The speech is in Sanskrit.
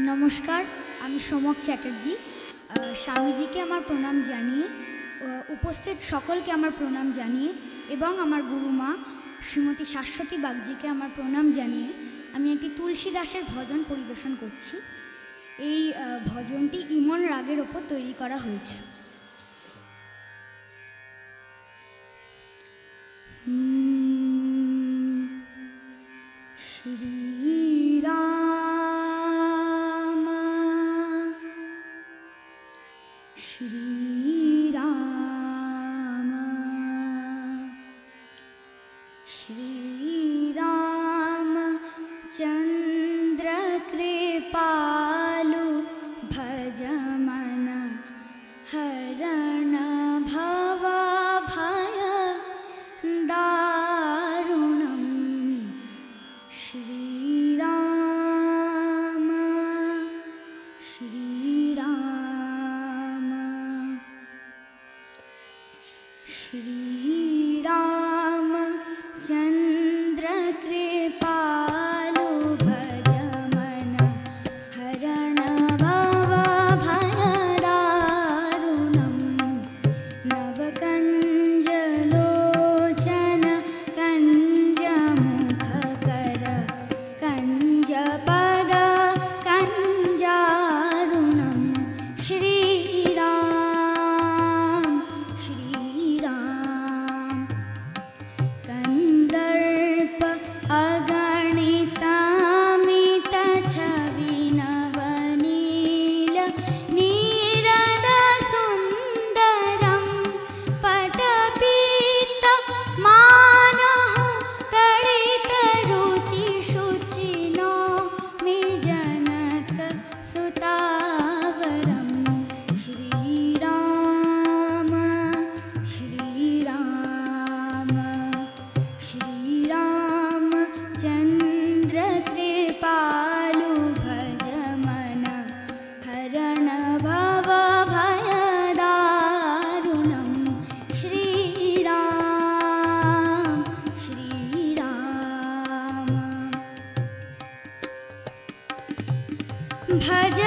नमस्कार, आमी सोमक चैटार्जी। स्वामीजी के आमार प्रणाम जानिए, उपस्थित सकल के आमार प्रणाम जानिए एवं आमार गुरुमा श्रीमती शाश्वती बागजी के आमार प्रणाम जानिए आमी एकटी तुलसीदासेर भजन परिवेशन करछि। এই भजनटी इमन रागेर ओपर तैरी करा हयेছে। श्री राम श्री राम श्री राम चंद्र कृपालु भज मन हरण भव भय दारुणं। श्री राम श्री राम श्री राम चंद्र कृपालु भज मन हरण भव भय दारुणं। नवकंज लोचन कंज मुख कर कंज पद कंजारुणं। श्री राम श्री राम कंदर्प अगणितामित छवि नवनील नीरद सुंदरं पटपीत मानः तडित रुचि शुचिनो मि जनक सुतावरं। श्री राम श्री राम श्री राम चंद्र कृपालु भज मन हरण भव भय दारुणं। श्री राम श्री राम भज